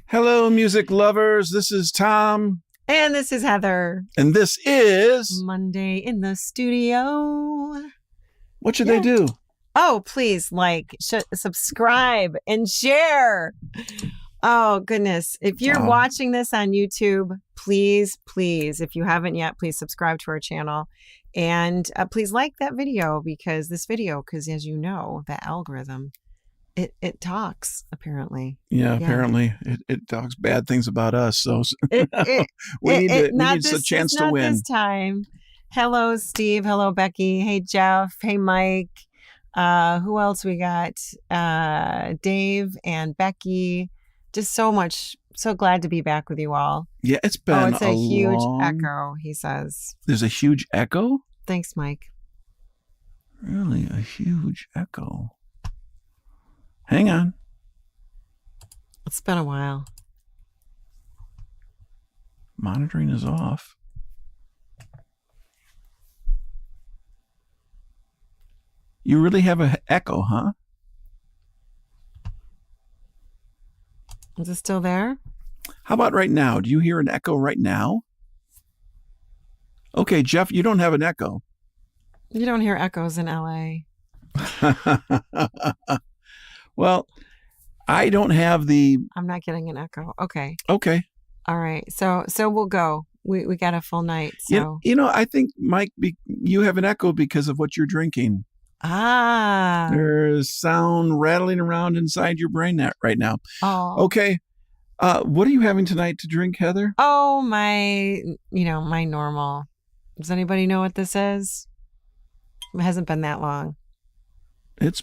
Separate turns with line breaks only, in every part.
Hello, music lovers. This is Tom.
And this is Heather.
And this is
Monday in the studio.
What should they do?
Oh, please subscribe and share. Oh, goodness. If you're watching this on YouTube, please, if you haven't yet, please subscribe to our channel. And please like that video because as you know, the algorithm, it talks, apparently.
Yeah, apparently it talks bad things about us. So we need a chance to win.
This time. Hello, Steve. Hello, Becky. Hey, Jeff. Hey, Mike. Who else we got? Dave and Becky. Just so much. So glad to be back with you all.
Yeah, it's been
it's a huge echo, he says.
There's a huge echo?
Thanks, Mike.
Really? A huge echo. Hang on.
It's been a while.
Monitoring is off. You really have an echo, huh?
Is it still there?
How about right now? Do you hear an echo right now? Okay, Jeff, you don't have an echo.
You don't hear echoes in LA.
Well, I don't have
I'm not getting an echo. Okay.
Okay.
All right. So we'll go. We got a full night. So
I think, Mike, you have an echo because of what you're drinking. There's sound rattling around inside your brain right now.
Oh.
Okay. What are you having tonight to drink, Heather?
Oh, my normal. Does anybody know what this is? It hasn't been that long.
It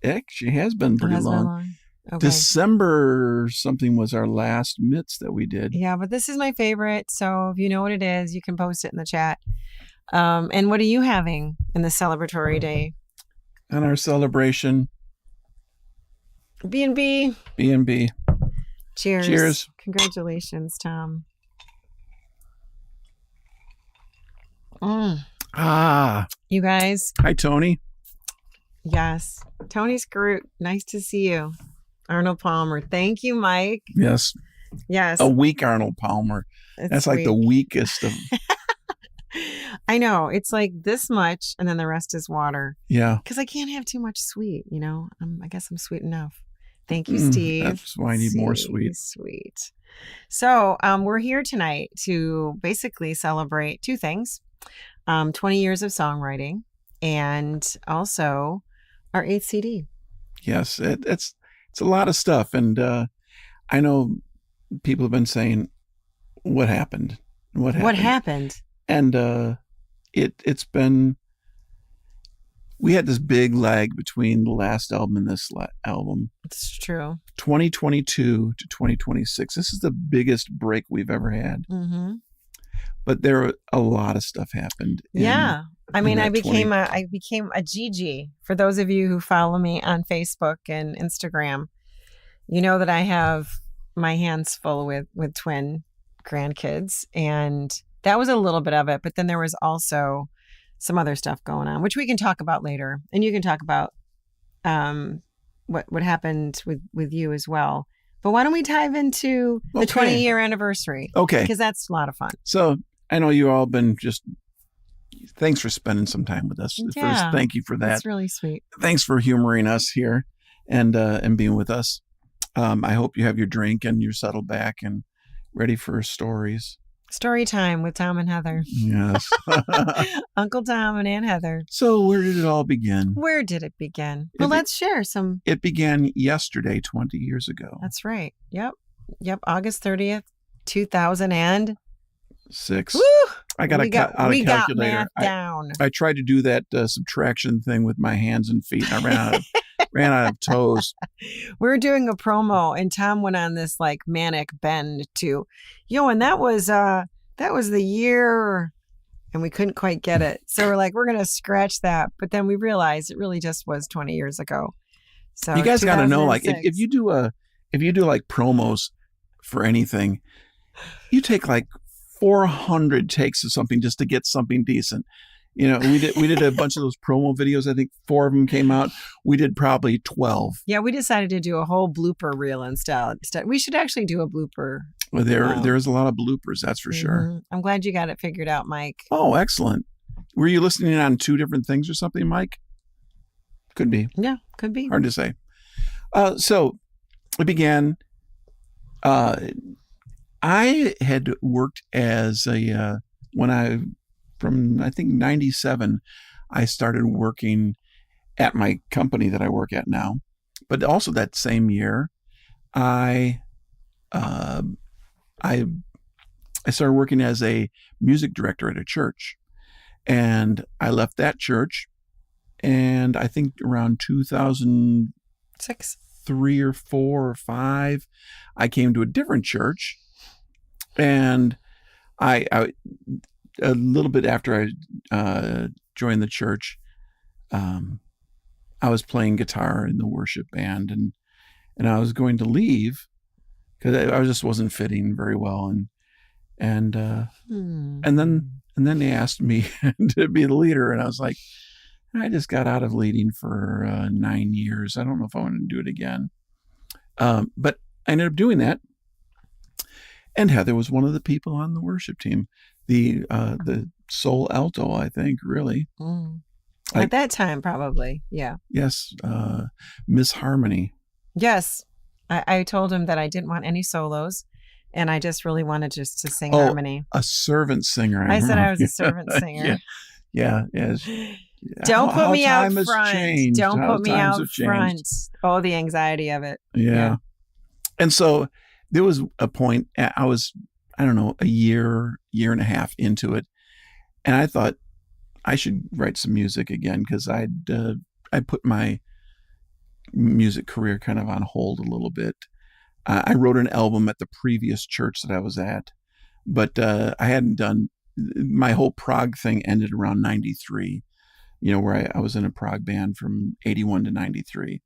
actually has been pretty long.
Okay.
December something was our last mitts that we did.
Yeah, but this is my favorite. So if you know what it is, you can post it in the chat. And what are you having in the celebratory day?
On our celebration.
B&B.
B&B.
Cheers.
Cheers.
Congratulations, Tom. You guys.
Hi, Tony.
Yes. Tony Scroot. Nice to see you. Arnold Palmer. Thank you, Mike.
Yes. A weak Arnold Palmer. That's like the weakest of.
I know. It's like this much and then the rest is water.
Yeah.
Because I can't have too much sweet, I guess I'm sweet enough. Thank you, Steve.
That's why I need more sweet.
Sweet. So we're here tonight to basically celebrate two things. 20 years of songwriting and also our 8th CD.
Yes, it's a lot of stuff. And I know people have been saying, what happened? What
happened?
And it's been, we had this big lag between the last album and this album.
It's true.
2022 to 2026. This is the biggest break we've ever had.
Mm-hmm.
But a lot of stuff happened.
I became a Gigi. For those of you who follow me on Facebook and Instagram, you know that I have my hands full with twin grandkids, and that was a little bit of it. But then there was also some other stuff going on, which we can talk about later, and you can talk about what happened with you as well. But why don't we dive into the 20-year anniversary?
Okay,
because that's a lot of fun.
So I know you all been thanks for spending some time with us.
Yeah,
first, thank you for that.
That's really sweet.
Thanks for humoring us here and being with us. I hope you have your drink and you're settled back and ready for stories.
Story time with Tom and Heather.
Yes.
Uncle Tom and Aunt Heather.
So where did it all begin?
Where did it begin? Well, let's share some.
It began yesterday, 20 years ago.
That's right. Yep. August 30th, 2006. Woo!
I got a calculator.
Got math down.
I tried to do that subtraction thing with my hands and feet. And I ran out of toes.
We were doing a promo, and Tom went on this like manic bend to, and that was the year, and we couldn't quite get it. So we're like, we're gonna scratch that, but then we realized it really just was 20 years ago. So
you guys got to know, like, if you do like promos for anything, you take like 400 takes of something just to get something decent. We did a bunch of those promo videos. I think 4 of them came out. We did probably 12.
Yeah, we decided to do a whole blooper reel instead. We should actually do a blooper.
Well, there's a lot of bloopers, that's for sure.
I'm glad you got it figured out, Mike.
Oh, excellent. Were you listening on 2 different things or something, Mike? Could be.
Yeah, could be.
Hard to say. So it began. I had worked as from I think 97, I started working at my company that I work at now. But also that same year, I started working as a music director at a church. And I left that church, and I think around 2006, 3 or 4 or 5, I came to a different church, and I a little bit after I joined the church, I was playing guitar in the worship band, and I was going to leave because I just wasn't fitting very well, and then they asked me to be the leader, and I was like, I just got out of leading for 9 years. I don't know if I want to do it again. But I ended up doing that. And Heather was one of the people on the worship team, the sole alto, I think, really.
At that time, probably, yeah.
Yes, Miss Harmony.
Yes, I told him that I didn't want any solos, and I just really wanted just to sing harmony.
A servant singer.
I said I was a servant singer.
Yeah.
Don't put me out front. Don't put me out front. Oh, the anxiety of it.
Yeah. And so there was a point, I was, I don't know, a year and a half into it. And I thought I should write some music again because I put my music career kind of on hold a little bit. I wrote an album at the previous church that I was at, but I hadn't done, my whole prog thing ended around 93, where I was in a prog band from 81 to 93.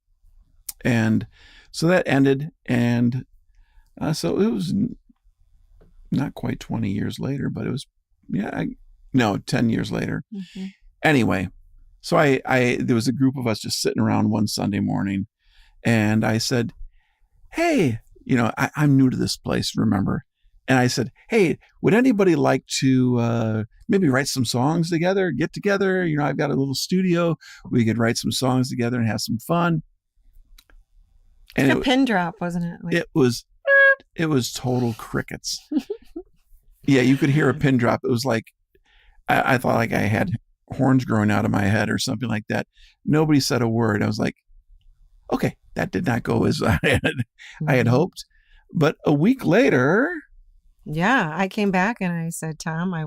And so that ended. And so it was not quite 20 years later, but it was, 10 years later. Mm-hmm. Anyway, so there was a group of us just sitting around one Sunday morning, and I said, hey, I'm new to this place, remember? And I said, hey, would anybody like to maybe write some songs together, get together? I've got a little studio. We could write some songs together and have some fun.
And a pin drop, wasn't it?
It was total crickets. Yeah, you could hear a pin drop. It was like, I thought like I had horns growing out of my head or something like that. Nobody said a word. I was like, okay, that did not go as I had hoped. But a week later.
Yeah, I came back and I said, Tom, I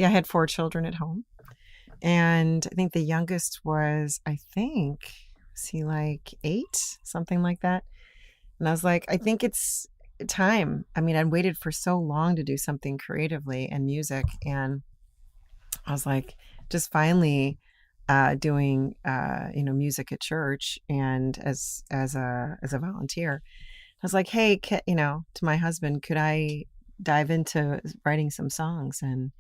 had 4 children at home. And I think the youngest was, he like 8, something like that. And I was like, I think it's time. I mean, I'd waited for so long to do something creatively and music. And I was like, just finally doing, music at church and as a volunteer. I was like, hey, to my husband, could I dive into writing some songs? And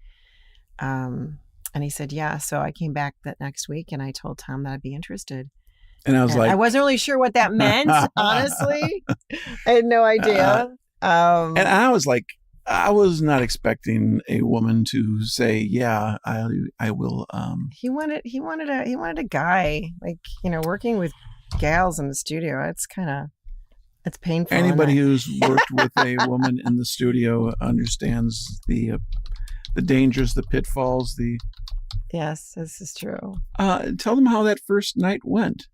he said, yeah. So I came back that next week and I told Tom that I'd be interested.
And I was like,
I wasn't really sure what that meant, honestly. I had no idea.
And I was like, I was not expecting a woman to say, yeah, I will.
He wanted a guy, like, working with gals in the studio. It's painful.
Anybody who's worked with a woman in the studio understands the dangers, the pitfalls,
Yes, this is true.
Tell them how that first night went.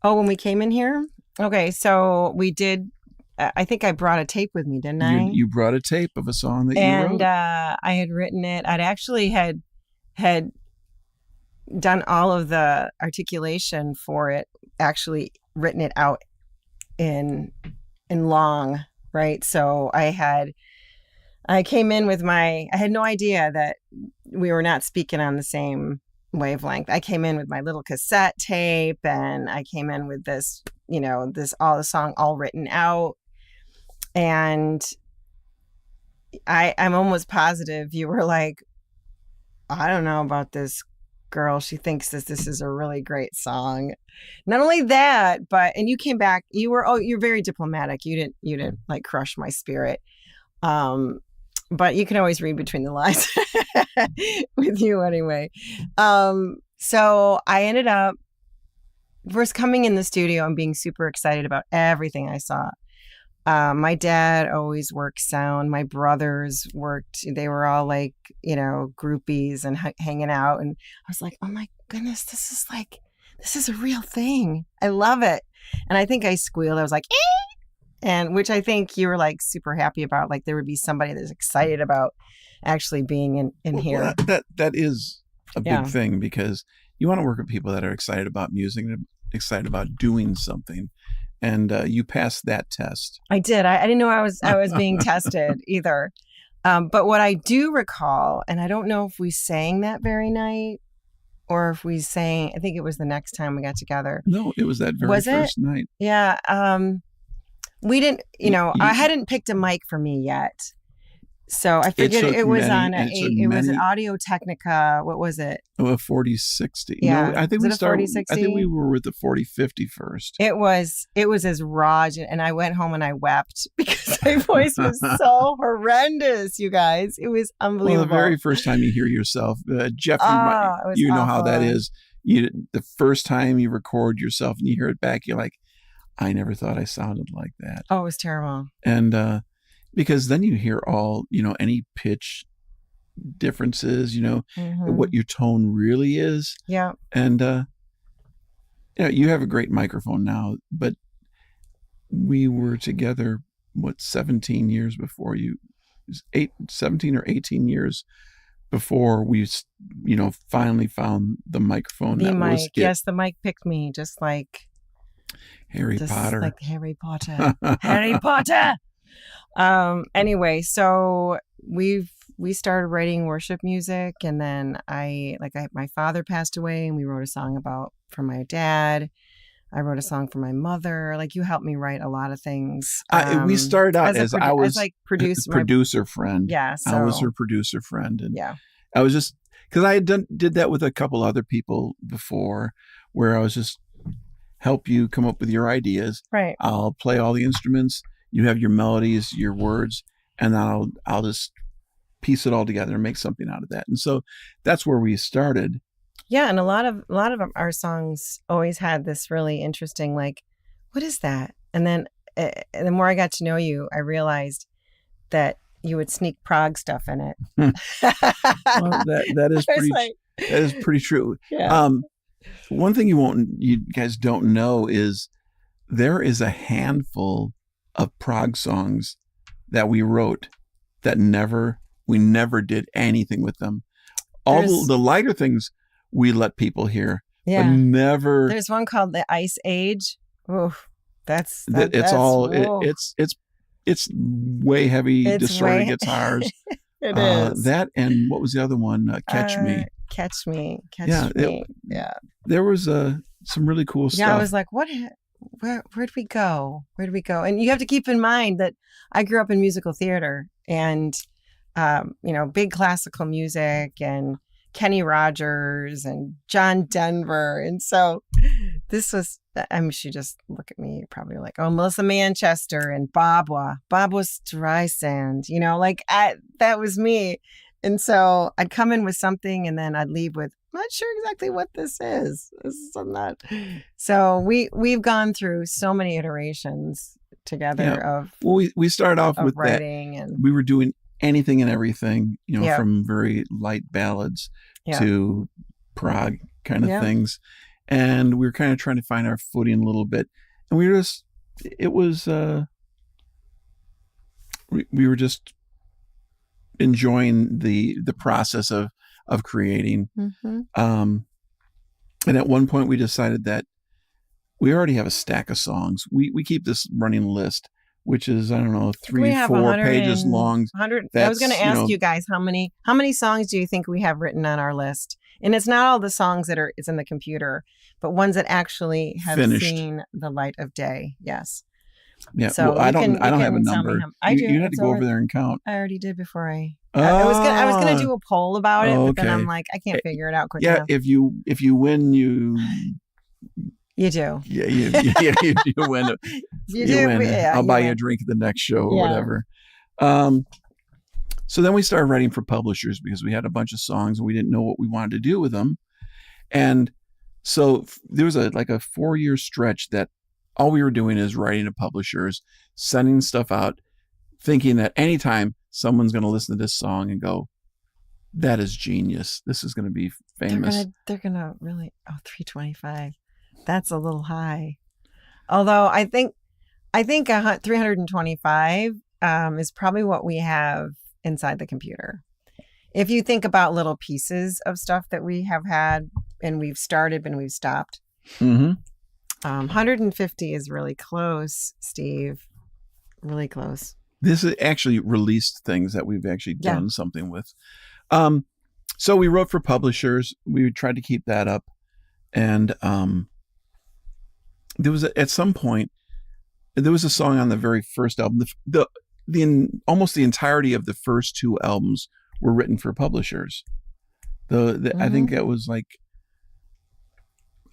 Oh, when we came in here? Okay, so we did, I think I brought a tape with me, didn't I?
You brought a tape of a song that you wrote?
And I had written it. I'd actually had done all of the articulation for it, actually written it out in long, right? So I came in with I had no idea that we were not speaking on the same wavelength. I came in with my little cassette tape, and I came in with this, the song all written out. And I'm almost positive you were like, I don't know about this girl, she thinks this is a really great song. Not only that, but and you came back. You're very diplomatic. You didn't like crush my spirit. But you can always read between the lines with you anyway. So I ended up first coming in the studio and being super excited about everything I saw. My dad always worked sound. My brothers worked. They were all like, groupies and hanging out. And I was like, oh my goodness, this is a real thing. I love it. And I think I squealed. I was like, and which I think you were like super happy about. Like there would be somebody that's excited about actually being in here.
Well, that is a big thing, because you want to work with people that are excited about music and excited about doing something. And you passed that test.
I did. I didn't know I was being tested either. But what I do recall, and I don't know if we sang that very night or if we sang, I think it was the next time we got together.
No, it was that very first night.
Yeah. We didn't, I hadn't picked a mic for me yet. So I forget it was was an Audio Technica. What was it?
Oh, a 4060.
Yeah.
No, I think we were with the 4050 first.
It was as raw, and I went home and I wept because my voice was so horrendous, you guys. It was unbelievable.
Well, the very first time you hear yourself, Jeff, you know how that is. The first time you record yourself and you hear it back, you're like, I never thought I sounded like that.
Oh, it was terrible.
And because then you hear all, any pitch differences, what your tone really is.
Yeah.
And, you have a great microphone now, but we were together, 17 years before you, 17 or 18 years before we, finally found the microphone.
The mic. Yes, the mic picked me just like
Harry Potter.
Like Harry Potter. Harry Potter. Anyway, so we started writing worship music, and then my father passed away, and we wrote a song for my dad. I wrote a song for my mother. Like you helped me write a lot of things.
We started out as I was
like
producer friend.
Yeah, so,
I was her producer friend, and
yeah,
I was just because I had did that with a couple other people before, where I was just help you come up with your ideas.
Right.
I'll play all the instruments. You have your melodies, your words, and I'll just piece it all together and make something out of that. And so that's where we started.
Yeah, and a lot of our songs always had this really interesting, like, what is that? And then the more I got to know you, I realized that you would sneak prog stuff in it.
Well, that is pretty true.
Yeah.
One thing you guys don't know is there is a handful of prog songs that we wrote that we never did anything with them. All the lighter things we let people hear, but never.
There's one called The Ice Age. Oof, it's
way heavy, distorted guitars.
It is.
That, and what was the other one? Catch Me.
Catch Me. Yeah.
There was some really cool stuff.
Yeah, I was like, where'd we go? And you have to keep in mind that I grew up in musical theater and, big classical music and Kenny Rogers and John Denver. And so this was, she just look at me, probably like, oh, Melissa Manchester and Barbra Streisand, that was me. And so I'd come in with something and then I'd leave with, I'm not sure exactly what this is. So we've gone through so many iterations together of
we started off with
writing,
that.
And
we were doing anything and everything, from very light ballads to prog kind of things. And we were kind of trying to find our footing a little bit. And we were just enjoying the process of creating.
Mm-hmm.
And at one point we decided that we already have a stack of songs. We keep this running list, which is, I don't know, 3-4 pages long.
I was going to ask you guys how many songs do you think we have written on our list? And it's not all the songs that it's in the computer, but ones that actually have seen the light of day. Yes.
Yeah.
So
well, I don't have a
tell me
number.
I do.
You had to
It's
go
over
over there and count.
I already did before I was gonna do a poll about it, but then I'm like, I can't figure it out quick enough.
If you win, you
do.
Yeah, you win. You win.
Yeah,
I'll buy you a drink at the next show or whatever. So then we started writing for publishers because we had a bunch of songs and we didn't know what we wanted to do with them. And so there was a 4-year stretch that all we were doing is writing to publishers, sending stuff out, thinking that anytime someone's going to listen to this song and go, that is genius. This is going to be famous.
They're going to really, 325. That's a little high. Although I think 325 is probably what we have inside the computer. If you think about little pieces of stuff that we have had and we've started and we've stopped, 150 is really close, Steve. Really close.
This is actually released things that we've actually done something with. So we wrote for publishers. We tried to keep that up. And there was at some point, there was a song on the very first album. Almost the entirety of the first 2 albums were written for publishers. I think it was like,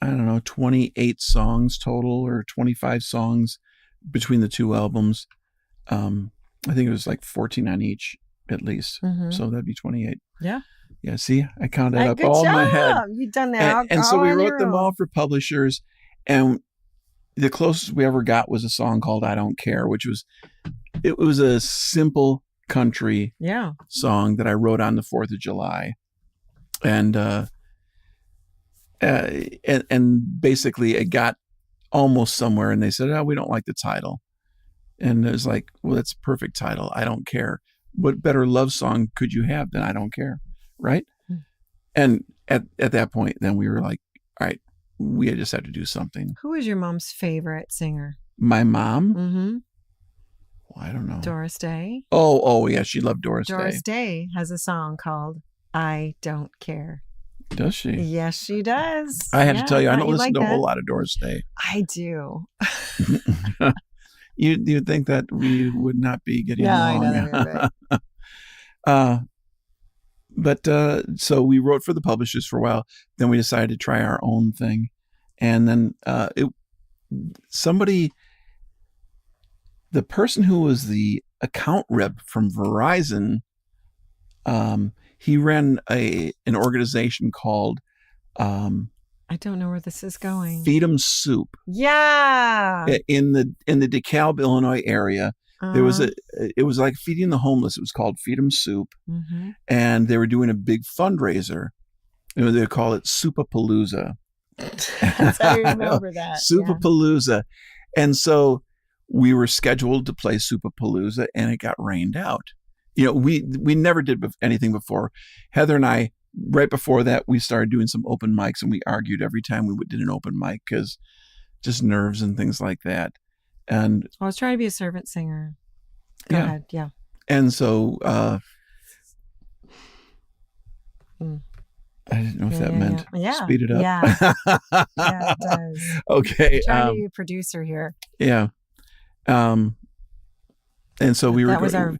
I don't know, 28 songs total or 25 songs between the 2 albums. I think it was like 14 on each at least. So that'd be 28.
Yeah.
Yeah. See, I counted up
good
all
job.
in my head.
You've done that.
And so we wrote them all for publishers. And the closest we ever got was a song called I Don't Care, which was a simple country song that I wrote on the 4th of July. And basically it got almost somewhere and they said, oh, we don't like the title. And it was like, well, that's a perfect title. I Don't Care. What better love song could you have than I Don't Care? Right. And at that point, then we were like, all right, we just had to do something.
Who is your mom's favorite singer?
My mom?
Mm-hmm.
Well, I don't know.
Doris Day.
Oh, yeah. She loved Doris Day.
Doris Day has a song called I Don't Care.
Does she?
Yes, she does.
I have to tell you, I don't listen to a whole lot of Doris Day.
I do.
You'd think that we would not be getting along.
I know.
But so we wrote for the publishers for a while. Then we decided to try our own thing. And then the person who was the account rep from Verizon, he ran an organization called
I don't know where this is going.
Feed 'em Soup.
Yeah.
In the DeKalb, Illinois area. There was it was like feeding the homeless. It was called Feed 'em Soup. And they were doing a big fundraiser. They call it Soupapalooza.
That's how you remember that.
Soupapalooza. And so we were scheduled to play Soupapalooza and it got rained out. We never did anything before. Heather and I, right before that, we started doing some open mics and we argued every time we did an open mic because just nerves and things like that. And
I was trying to be a servant singer. Go ahead. Yeah.
And so I didn't know if that meant speed it up.
Yeah. Yeah, it does.
Okay.
I'm trying to be a producer here.
Yeah. And so
that was our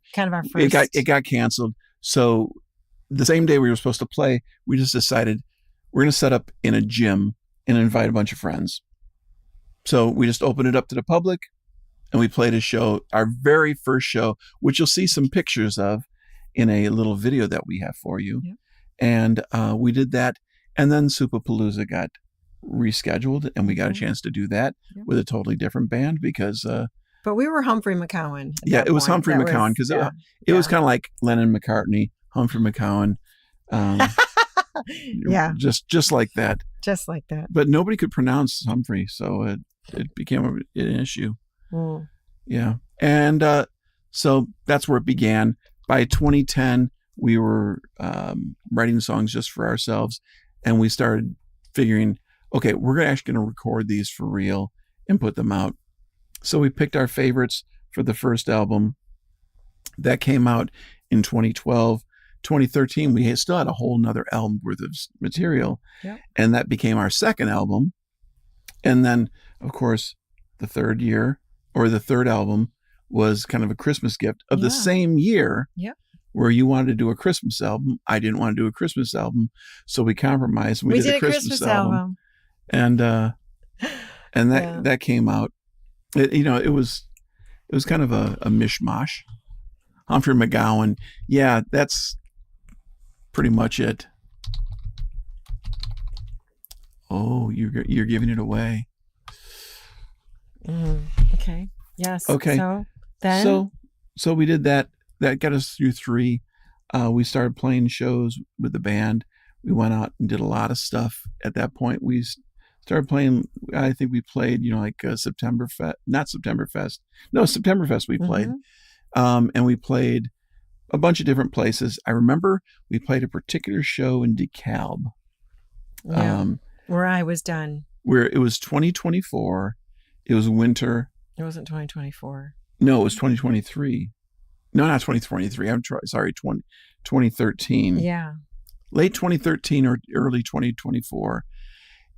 first.
It got canceled. So the same day we were supposed to play, we just decided we're going to set up in a gym and invite a bunch of friends. So we just opened it up to the public and we played a show, our very first show, which you'll see some pictures of in a little video that we have for you. Yep. And we did that. And then Soupapalooza got rescheduled and we got a chance to do that with a totally different band because...
but we were Humphrey McCowan.
Yeah, it was Humphrey McCowan because it was kind of like Lennon McCartney, Humphrey McCowan. Just like that.
Just like that.
But nobody could pronounce Humphrey, so it became an issue. Yeah. And so that's where it began. By 2010, we were writing songs just for ourselves, and we started figuring, okay, we're actually going to record these for real and put them out. So we picked our favorites for the first album. That came out in 2012. 2013, we still had a whole nother album worth of material. Yep. And that became our second album. And then, of course, the third year, or the third album was kind of a Christmas gift of the
Yeah.
same year.
Yep.
Where you wanted to do a Christmas album. I didn't want to do a Christmas album. So we compromised. And we did a Christmas album. And that came out. It was kind of a mishmash. Humphrey McGowan. Yeah, that's pretty much it. Oh, you're giving it away.
Okay. Yes.
Okay.
So then.
So we did that. That got us through 3. We started playing shows with the band. We went out and did a lot of stuff. At that point, we started playing. I think we played, Septemberfest. Not Septemberfest. No, Septemberfest we played. And we played a bunch of different places. I remember we played a particular show in DeKalb.
Yeah, where I was done.
Where it was 2024. It was winter.
It wasn't 2024.
No, it was 2023. No, not 2023. Sorry, 2013.
Yeah.
Late 2013 or early 2024.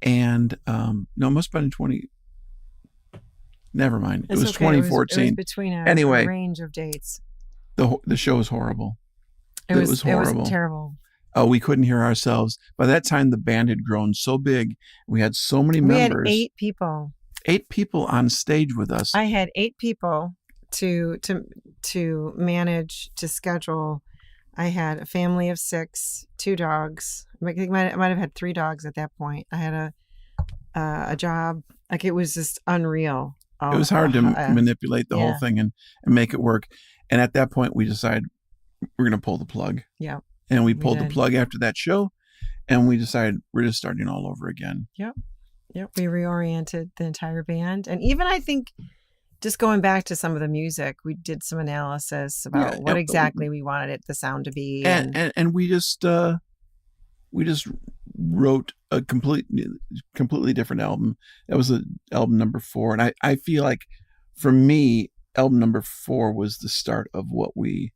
And no, it must have been 20. Never mind. It was 2014.
It was between a range of dates.
The show was horrible.
It was horrible. It was terrible.
Oh, we couldn't hear ourselves. By that time, the band had grown so big. We had so many members.
We had 8 people.
8 people on stage with us.
I had 8 people to manage, to schedule. I had a family of 6, 2 dogs. I might have had 3 dogs at that point. I had a job. Like, it was just unreal.
It was hard to manipulate the whole thing and make it work. And at that point, we decided we're going to pull the plug.
Yeah.
And we pulled the plug after that show, and we decided we're just starting all over again.
Yep. We reoriented the entire band. And even, I think, just going back to some of the music, we did some analysis about what exactly we wanted the sound to be.
And we just wrote a completely different album. That was album number 4. And I feel like, for me, album number 4 was the start of what we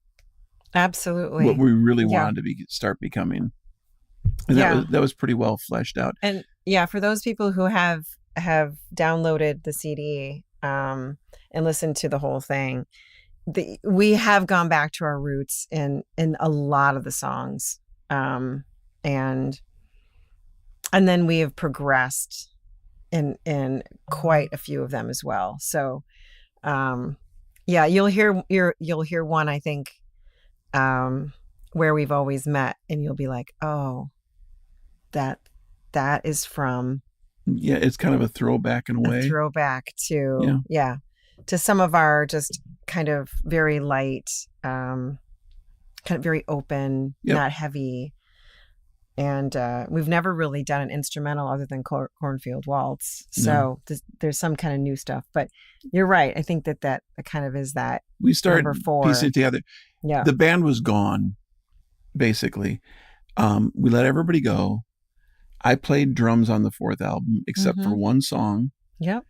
really wanted to start becoming. And that was pretty well fleshed out.
And for those people who have downloaded the CD and listened to the whole thing, we have gone back to our roots in a lot of the songs, and then we have progressed in quite a few of them as well. So you'll hear one, I think, Where We've Always Met, and you'll be like, oh, that is from.
Yeah, it's kind of a throwback in a way.
Throwback to to some of our just kind of very light, kind of very open, not heavy. And we've never really done an instrumental other than Cornfield Waltz. So there's some kind of new stuff. But you're right. I think that kind of is that.
We started
number 4.
piecing it together.
Yeah.
The band was gone, basically. We let everybody go. I played drums on the 4th album, except for one song.
Yep.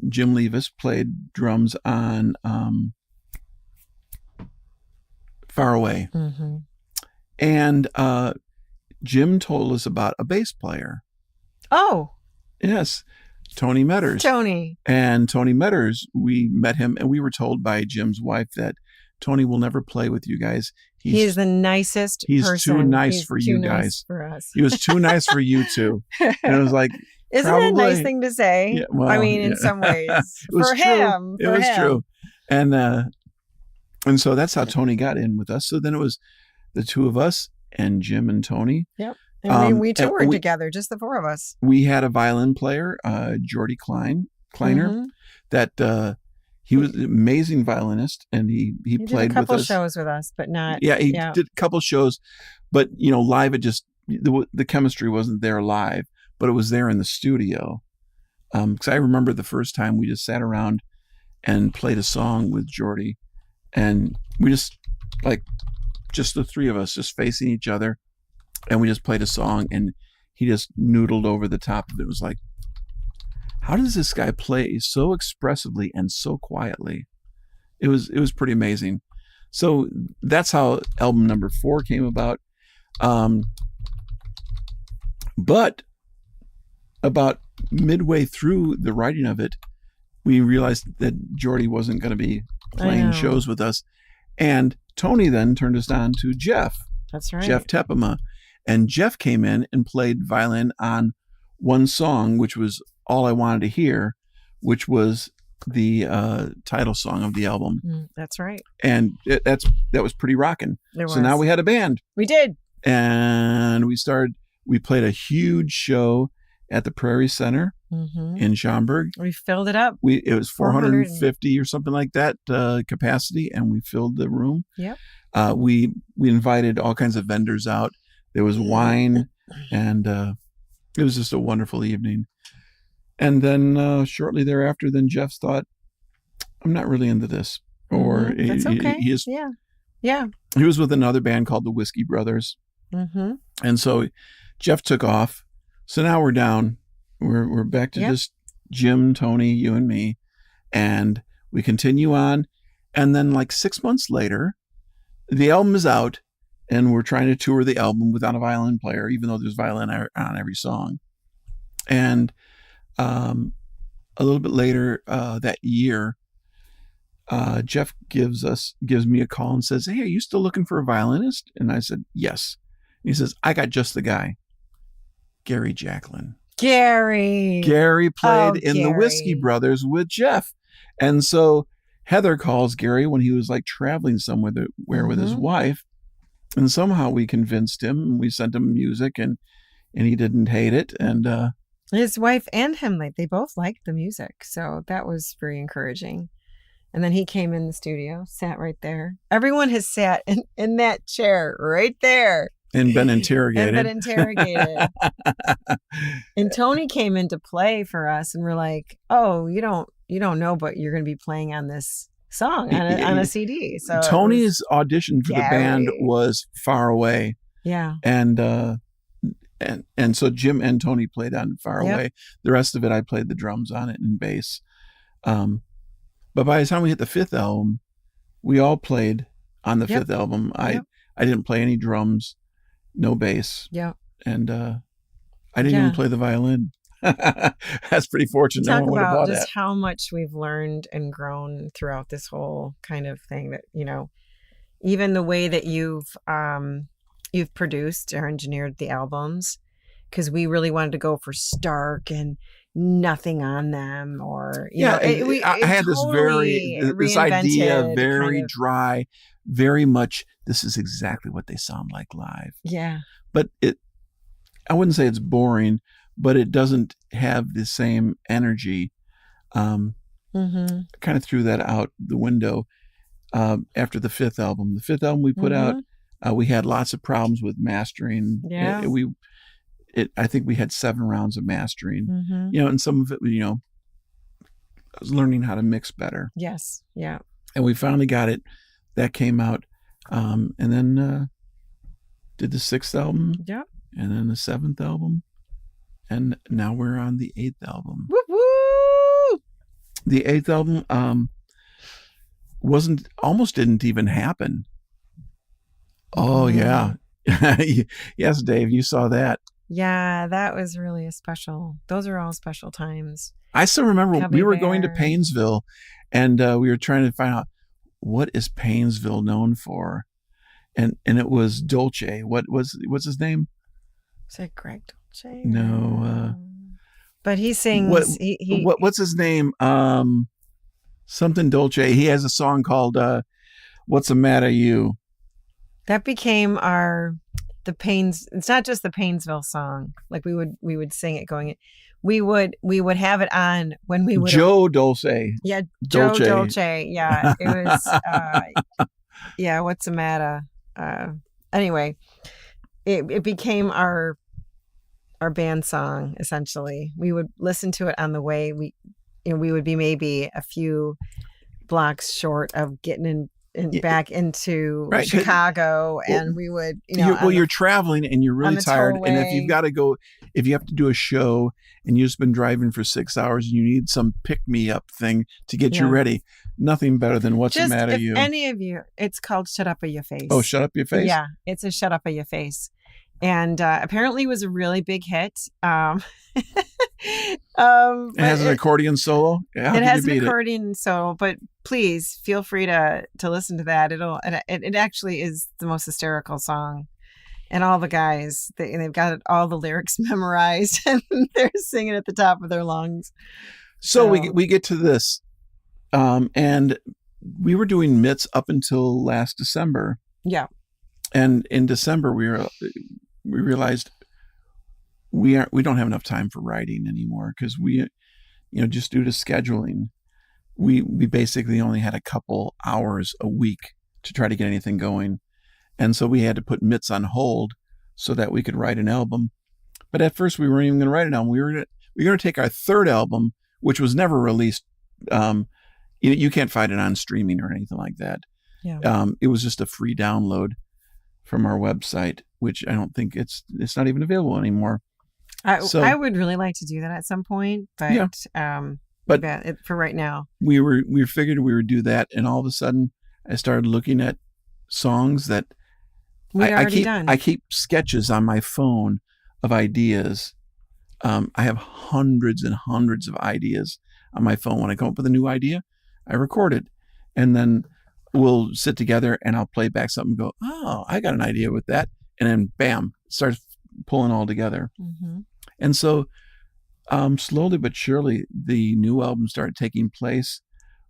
Jim Levis played drums on Far Away.
Mm-hmm.
And Jim told us about a bass player.
Oh.
Yes. Tony Metters. And Tony Metters, we met him, and we were told by Jim's wife that Tony will never play with you guys.
He is the nicest person.
He's too nice for you guys.
For us.
He was too nice for you two. And it was like,
isn't that a nice thing to say?
Yeah, well,
I mean, in some ways, for him.
It was true. And so that's how Tony got in with us. So then it was the 2 of us and Jim and Tony.
Yep. And we toured together, just the 4 of us.
We had a violin player, Jordy Kleiner, that he was an amazing violinist, and he played with us.
Did a couple shows with us, but not.
Yeah, he did a couple shows, but live it just the chemistry wasn't there live, but it was there in the studio. Because I remember the first time we just sat around and played a song with Jordy, and we just the 3 of us just facing each other, and we just played a song, and he just noodled over the top of it. It was like, how does this guy play so expressively and so quietly? It was pretty amazing. So that's how album number 4 came about. But about midway through the writing of it, we realized that Jordy wasn't going to be
I
playing
know.
shows with us. And Tony then turned us on to Jeff,
That's right.
Jeff Tepema. And Jeff came in and played violin on one song, which was All I Wanted to Hear, which was the title song of the album.
That's right.
And that was pretty rocking.
So
now we had a band.
We did.
And we played a huge show at the Prairie Center in Schaumburg.
We filled it up.
It was 450 or something like that capacity, and we filled the room.
Yep.
We invited all kinds of vendors out. There was wine, and it was just a wonderful evening. And then shortly thereafter, then Jeff thought, I'm not really into this. Or
that's okay.
He was with another band called the Whiskey Brothers. And so Jeff took off. So now we're down. We're back to just Jim, Tony, you and me. And we continue on. And then like 6 months later, the album is out. And we're trying to tour the album without a violin player, even though there's violin on every song. And a little bit later that year, Jeff gives me a call and says, "Hey, are you still looking for a violinist?" And I said, "Yes." And he says, "I got just the guy, Gary Jacklin." Gary played in the Whiskey Brothers with Jeff. And so Heather calls Gary when he was like traveling somewhere with his wife. And somehow we convinced him. We sent him music, and he didn't hate it. And
his wife and him, they both liked the music, so that was very encouraging. And then he came in the studio, sat right there. Everyone has sat in that chair right there
and been interrogated.
And Tony came in to play for us, and we're like, "Oh, you don't know, but you're going to be playing on this song on a CD." So
Tony's audition for the band was Far Away.
Yeah.
And so Jim and Tony played on Far Away. The rest of it, I played the drums on it and bass. But by the time we hit the fifth album, we all played on the fifth album. I didn't play any drums, no bass.
Yeah.
And I didn't even play the violin. That's pretty fortunate.
Talk
no one
about
would have
just
that.
how much we've learned and grown throughout this whole kind of thing. That even the way that you've produced or engineered the albums, because we really wanted to go for stark and nothing on them, or
I had
totally
this idea, very
kind of
dry, very much. This is exactly what they sound like live.
Yeah,
but I wouldn't say it's boring, but it doesn't have the same energy. Kind of threw that out the window after the fifth album. The fifth album we put out, we had lots of problems with mastering.
Yeah.
I think we had 7 rounds of mastering, and some of it, I was learning how to mix better.
Yes. Yeah.
And we finally got it. That came out. And then did the 6th album.
Yeah.
And then the 7th album. And now we're on the 8th album.
Woo woo!
The 8th album almost didn't even happen. Oh, yeah. Yes, Dave, you saw that.
Yeah, that was really those are all special times.
I still remember
Cubby
we were
Bear.
going to Paynesville, and we were trying to find out, what is Paynesville known for? And it was Dolce. What's his name?
Was it Greg Dolce?
No.
But he sings.
What's his name? Something Dolce. He has a song called "What's the Matter You."
That became it's not just the Paynesville song. Like we would sing it going in. We would have it on when we would.
Joe Dolce.
Yeah, Joe Dolce. Yeah, it was. What's the matter? Anyway, it became our band song essentially. We would listen to it on the way. We would be maybe a few blocks short of getting back into Chicago, and we would,
you're traveling and you're really tired, and if you have to do a show and you've just been driving for 6 hours and you need some pick-me-up thing to get you ready, nothing better than What's the Matter You.
Any of you, it's called Shut Up or Your Face.
Oh, Shut Up Your Face?
Yeah, it's a Shut Up or Your Face. And apparently it was a really big hit.
It has an accordion solo.
It has an accordion solo, but please feel free to listen to that. It actually is the most hysterical song. And all the guys, they've got all the lyrics memorized, and they're singing at the top of their lungs.
So we get to this, and we were doing Mitts up until last December.
Yeah.
And in December, we realized we don't have enough time for writing anymore, because we, just due to scheduling, we basically only had a couple hours a week to try to get anything going. And so we had to put Mitts on hold so that we could write an album. But at first we weren't even going to write an album. We were going to take our third album, which was never released. You can't find it on streaming or anything like that.
Yeah.
It was just a free download from our website, which I don't think it's not even available anymore.
I would really like to do that at some point, but yeah. For right now,
we figured we would do that, and all of a sudden I started looking at songs that I keep sketches on my phone of ideas. I have hundreds and hundreds of ideas on my phone. When I come up with a new idea, I record it, and then we'll sit together and I'll play back something and go, oh, I got an idea with that. And then bam, it starts pulling all together.
Mm-hmm.
And so slowly but surely, the new album started taking place.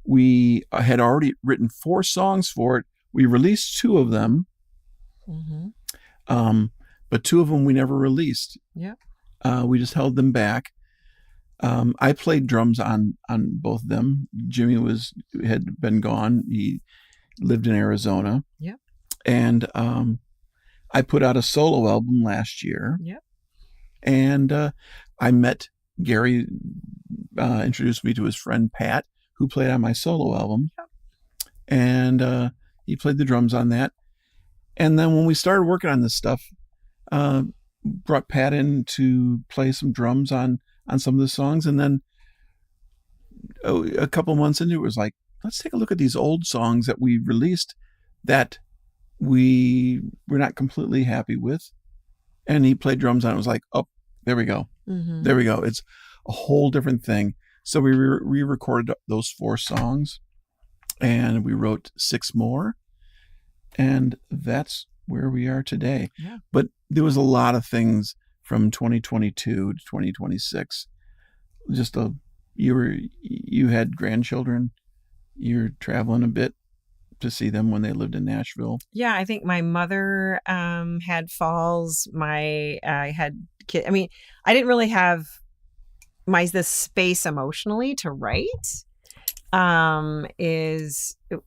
We had already written 4 songs for it. We released 2 of them, but 2 of them we never released.
Yeah,
we just held them back. I played drums on both of them. Jimmy had been gone. He lived in Arizona.
Yeah,
and I put out a solo album last year.
Yeah,
and I met Gary. Introduced me to his friend Pat, who played on my solo album.
Yep.
And he played the drums on that. And then when we started working on this stuff, brought Pat in to play some drums on some of the songs. And then a couple months into it, was like, let's take a look at these old songs that we released that we were not completely happy with. And he played drums on it. It was like, oh, there we go.
Mm-hmm.
There we go. It's a whole different thing. So we re-recorded those 4 songs, and we wrote 6 more, and that's where we are today.
Yeah.
But there was a lot of things from 2022 to 2026. Just you had grandchildren. You're traveling a bit to see them when they lived in Nashville.
Yeah, I think my mother had falls. I had kids. I mean, I didn't really have the space emotionally to write. It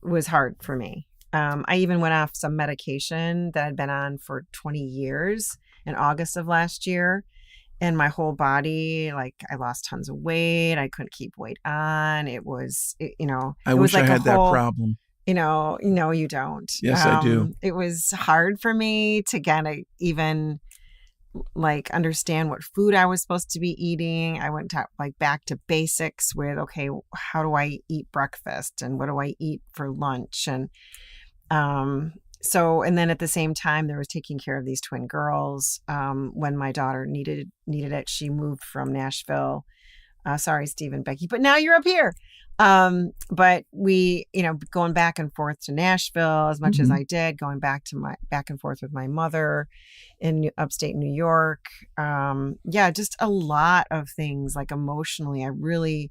was hard for me. I even went off some medication that I'd been on for 20 years in August of last year. And my whole body, like, I lost tons of weight. I couldn't keep weight on. It was,
I wish I had that problem.
No, you don't.
Yes, I do.
It was hard for me to kind of even like understand what food I was supposed to be eating. I went back to basics with, okay, how do I eat breakfast and what do I eat for lunch? And and then at the same time, there was taking care of these twin girls. When my daughter needed it, she moved from Nashville. Sorry, Steve and Becky, but now you're up here. But we, going back and forth to Nashville as much as I did, going back and forth with my mother in upstate New York. Just a lot of things. Like emotionally, I really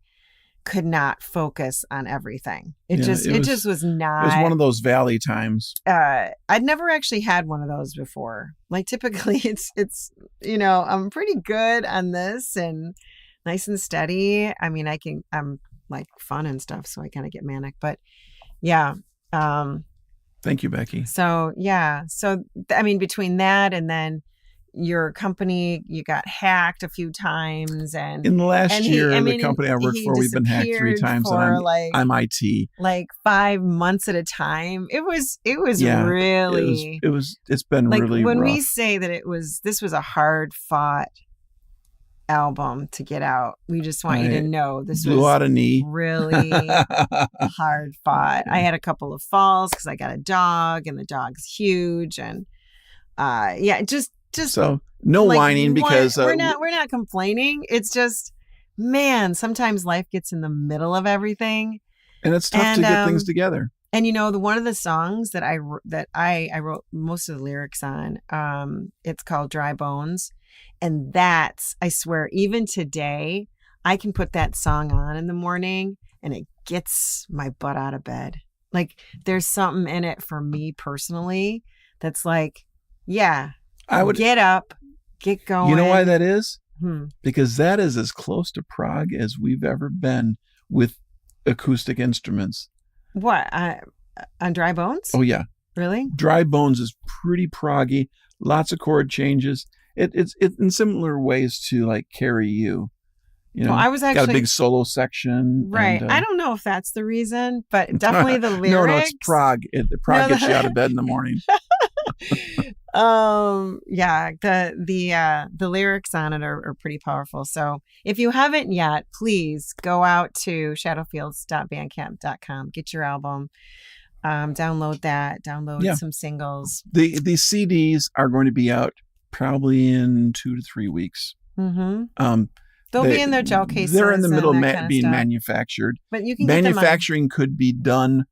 could not focus on everything. It just was not.
It was one of those valley times.
I'd never actually had one of those before. Like typically it's I'm pretty good on this and nice and steady. I mean, I'm like fun and stuff, so I kind of get manic, but yeah.
Thank you, Becky.
So yeah. So, I mean, between that and then your company, you got hacked a few times, and
in the last year, the company I worked for, we've been hacked 3 times, and I'm IT.
Like 5 months at a time. It was really.
It's been
like
really
when
rough.
We say that this was a hard fought album to get out. We just want you to know this
blew out a knee.
Really hard fought. I had a couple of falls because I got a dog, and the dog's huge, and just
so no whining because
we're not complaining. It's just man, sometimes life gets in the middle of everything.
And it's tough to get things together.
And one of the songs that I wrote most of the lyrics on, it's called Dry Bones. And that's, I swear, even today, I can put that song on in the morning and it gets my butt out of bed. Like there's something in it for me personally that's like, yeah, I would get up, get going.
You know why that is? Because that is as close to prog as we've ever been with acoustic instruments.
What? On Dry Bones?
Oh, yeah.
Really?
Dry Bones is pretty proggy. Lots of chord changes. It's in similar ways to like Carry You.
Well, I was actually
got a big solo section.
Right. And, I don't know if that's the reason, but definitely the lyrics.
No, it's prog. Prog gets you out of bed in the morning.
Yeah, the lyrics on it are pretty powerful. So if you haven't yet, please go out to shadowfields.bandcamp.com, get your album, download some singles.
The CDs are going to be out probably in 2 to 3 weeks.
Mm-hmm. They'll be in their gel cases.
They're in the middle of being manufactured.
But you can
manufacturing could be done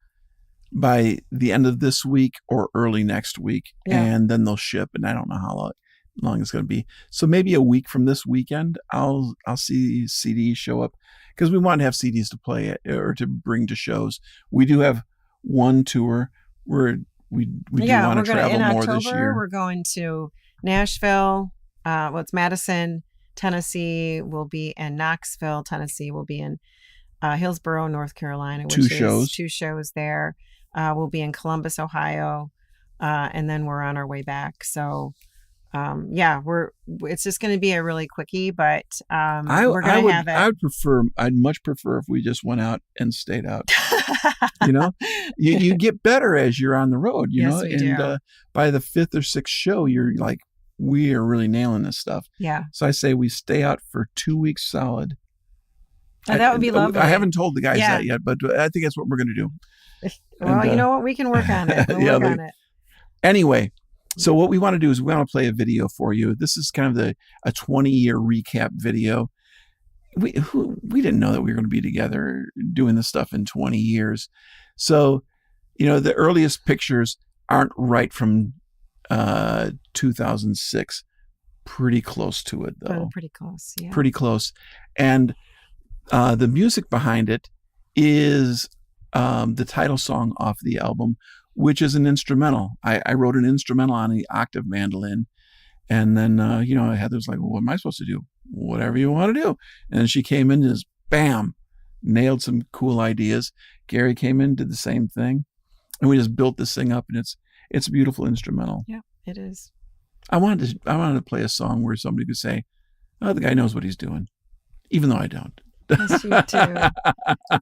by the end of this week or early next week, and then they'll ship. And I don't know how long it's going to be. So maybe a week from this weekend, I'll see CDs show up because we want to have CDs to play or to bring to shows. We do have one tour where we do want to travel more
October,
this year.
We're going to Nashville. It's Madison, Tennessee. We'll be in Knoxville, Tennessee. We'll be in Hillsborough, North Carolina. Which is 2 shows there. We'll be in Columbus, Ohio, and then we're on our way back. So, it's just going to be a really quickie, but we're going to have it.
I'd much prefer if we just went out and stayed out. You get better as you're on the road, and by the 5th or 6th show, you're like, we are really nailing this stuff.
Yeah.
So I say we stay out for 2 weeks solid.
That would be lovely.
I haven't told the guys that yet, but I think that's what we're going to do.
Well, you know what? We can work on it. We'll work on it.
Anyway, so what we want to do is we want to play a video for you. This is kind of a 20-year recap video. We didn't know that we were going to be together doing this stuff in 20 years. So, the earliest pictures aren't right from 2006. Pretty close to it, though.
Pretty close, yeah.
Pretty close. And the music behind it is the title song off the album, which is an instrumental. I wrote an instrumental on the octave mandolin. And then, Heather's like, well, what am I supposed to do? Whatever you want to do. And then she came in and just, bam, nailed some cool ideas. Gary came in, did the same thing. And we just built this thing up, and it's a beautiful instrumental.
Yeah, it is.
I wanted to play a song where somebody could say, oh, the guy knows what he's doing, even though I don't.
Yes, you do.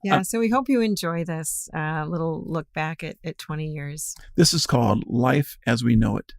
Yeah, so we hope you enjoy this little look back at 20 years.
This is called Life as We Know It.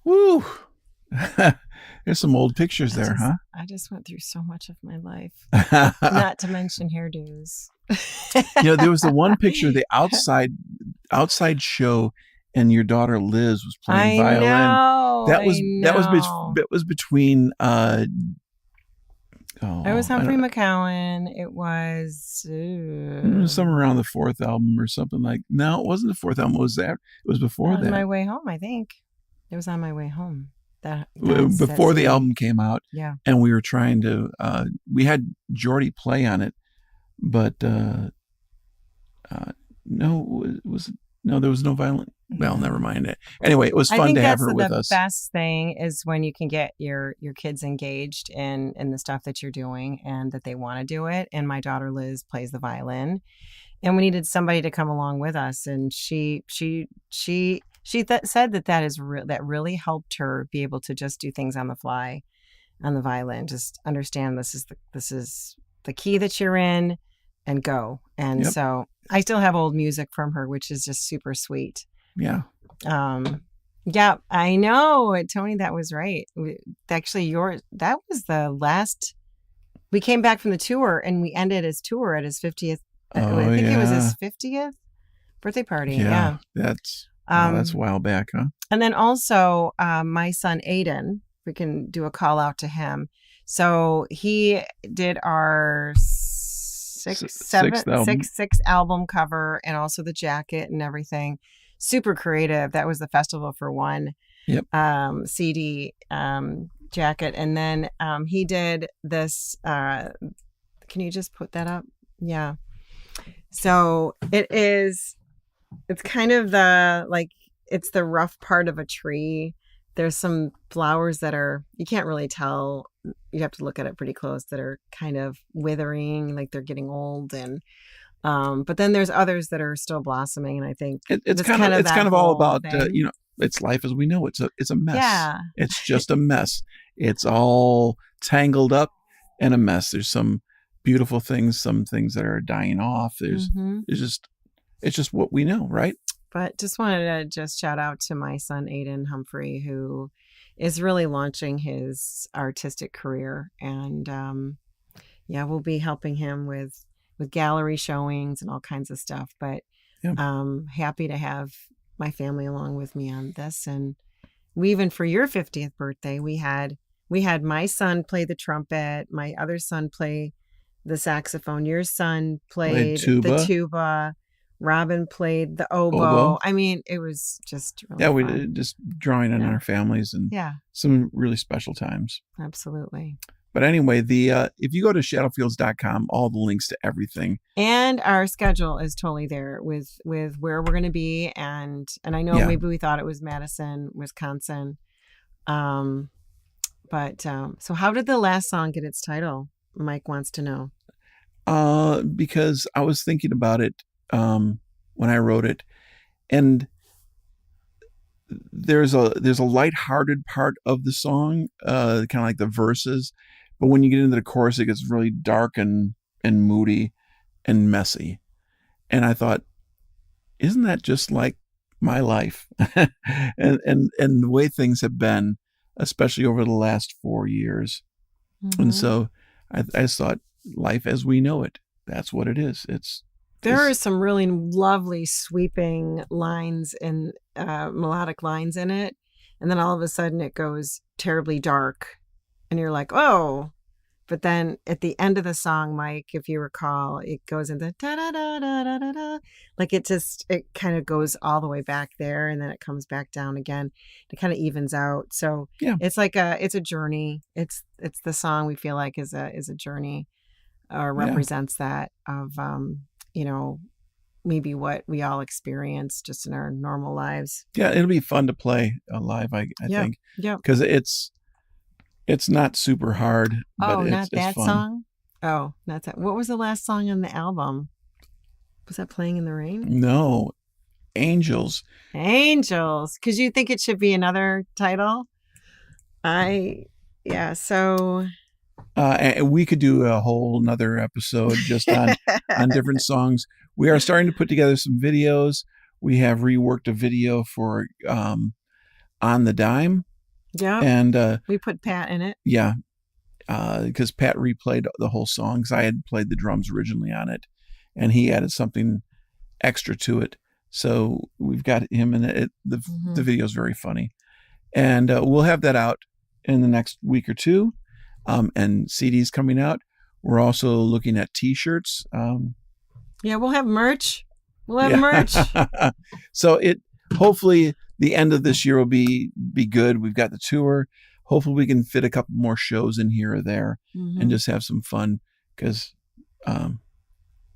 Woo! There's some old pictures there, huh?
I just went through so much of my life.
You
Not to mention hairdos.
know, there was the one picture, the outside show, and your daughter Liz was playing violin.
Know,
that was between.
It was Humphrey McCowan. It was
somewhere around the fourth album or something like. No, it wasn't the fourth album. It was that. It was before that.
On My Way Home, I think. It was On My Way Home.
Before the album came out.
Yeah.
And we were trying to. We had Jordy play on it, but no, there was no violin. Well, never mind it. Anyway, it was fun to have her with us.
The best thing is when you can get your kids engaged in the stuff that you're doing and that they want to do it. And my daughter Liz plays the violin, and we needed somebody to come along with us. And she said that really helped her be able to just do things on the fly, on the violin. Just understand this is the key that you're in, and go. And so I still have old music from her, which is just super sweet.
Yeah.
Yeah, I know, Tony. That was right. Actually, that was the last. We came back from the tour, and we ended his tour at his 50th. I think it was his 50th birthday party. Yeah.
That's a while back, huh?
And then also, my son Aiden. We can do a call out to him. So he did our sixth album cover, and also the jacket and everything. Super creative. That was the Festival for One CD jacket. And then he did this. Can you just put that up? Yeah. So it's kind of it's the rough part of a tree. There's some flowers that you can't really tell. You have to look at it pretty close, that are kind of withering, like they're getting old. And but then there's others that are still blossoming, and I think
it's kind of all about it's life as we know. It's a mess.
Yeah,
it's just a mess. It's all tangled up and a mess. There's some beautiful things, some things that are dying off. It's just what we know, right?
But just wanted to shout out to my son Aiden Humphrey, who is really launching his artistic career, and we'll be helping him with gallery showings and all kinds of stuff. But happy to have my family along with me on this. And we, even for your 50th birthday, we had my son play the trumpet, my other son play the saxophone, your son played the tuba, Robin played the oboe. I mean, it was just really fun.
We just drawing on our families and some really special times.
Absolutely.
But anyway, if you go to shadowfields.com, all the links to everything. And
our schedule is totally there with where we're going to be. And I know maybe we thought it was Madison, Wisconsin. So how did the last song get its title? Mike wants to know.
Because I was thinking about it when I wrote it. And there's a lighthearted part of the song, kind of like the verses. But when you get into the chorus, it gets really dark and moody and messy. And I thought, isn't that just like my life? and the way things have been, especially over the last 4 years. Mm-hmm. And so I just thought, life as we know it, that's what it is. There
are some really lovely sweeping lines and melodic lines in it. And then all of a sudden it goes terribly dark. And you're like, oh. But then at the end of the song, Mike, if you recall, it goes into da-da-da-da-da-da. Like it kind of goes all the way back there, and then it comes back down again. It kind of evens out. So it's like it's a journey. It's the song we feel like is a journey, or represents that of maybe what we all experience just in our normal lives.
Yeah, it'll be fun to play live, I think. Yeah. Because it's not super hard.
Oh,
but
not that
fun.
song? Oh, not that. What was the last song on the album? Was that Playing in the Rain?
No. Angels.
Because you think it should be another title? So...
and we could do a whole nother episode just on different songs. We are starting to put together some videos. We have reworked a video for On the Dime,
Yeah.
And
we put Pat in it.
Yeah, because Pat replayed the whole song because I had played the drums originally on it, and he added something extra to it. So we've got him in it. The video is very funny, and we'll have that out in the next week or two. And CDs coming out. We're also looking at T-shirts.
Yeah, we'll have merch. We'll have merch.
So hopefully the end of this year will be good. We've got the tour. Hopefully we can fit a couple more shows in here or there and just have some fun because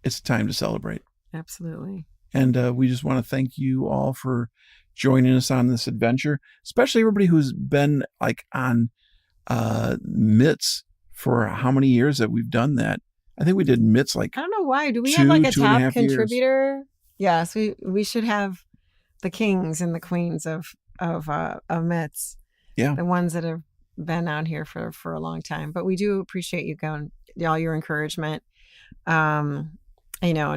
it's time to celebrate.
Absolutely.
And we just want to thank you all for joining us on this adventure, especially everybody who's been like on MITS for how many years that we've done that. I think we did MITS like
I don't know why. Do we have like a
2.5
top contributor? Yes, we should have the kings and the queens of MITS.
Yeah,
the ones that have been out here for a long time. But we do appreciate you going, all your encouragement. And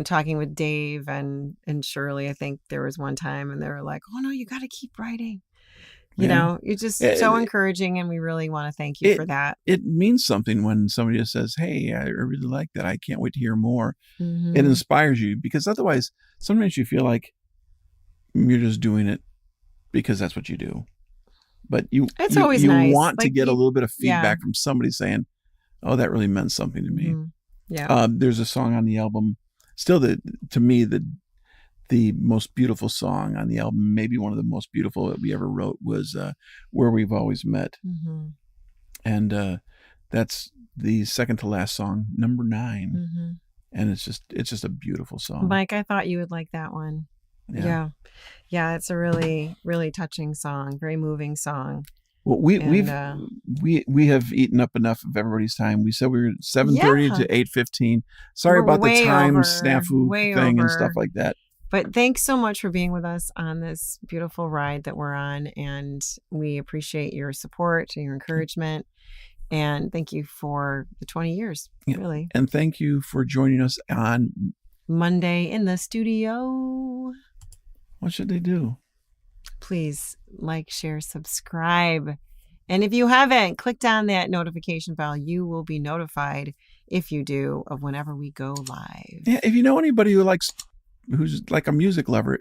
talking with Dave and Shirley, I think there was one time, and they were like, "Oh no, you got to keep writing." You're just so encouraging, and we really want to thank you for that.
It means something when somebody just says, "Hey, I really like that. I can't wait to hear more." It inspires you because otherwise, sometimes you feel like you're just doing it because that's what you do. But it's always nice. Want to get a little bit of feedback from somebody saying, "Oh, that really meant something to me."
Yeah.
There's a song on the album, still to me the most beautiful song on the album, maybe one of the most beautiful that we ever wrote, was "Where We've Always Met," and that's the second to last song, number 9, and it's just a beautiful song.
Mike, I thought you would like that one. Yeah. It's a really, really touching song, very moving song.
Well, we have eaten up enough of everybody's time. We said we were 7:30 to 8:15. Sorry about the time snafu thing and stuff like that.
But thanks so much for being with us on this beautiful ride that we're on, and we appreciate your support and your encouragement. And thank you for the 20 years, really.
And thank you for joining us on
Monday in the studio.
What should they do?
Please like, share, subscribe. And if you haven't clicked on that notification bell, you will be notified, if you do, of whenever we go live.
Yeah, if you know anybody who's like a music lover,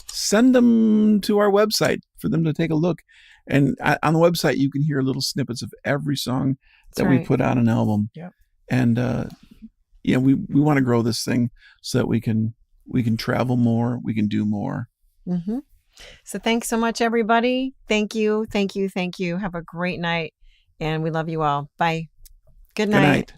send them to our website for them to take a look. And on the website, you can hear little snippets of every song that we put on an album.
Yep.
And we want to grow this thing so that we can travel more, we can do more.
So thanks so much, everybody. Thank you. Have a great night, and we love you all. Bye. Good night.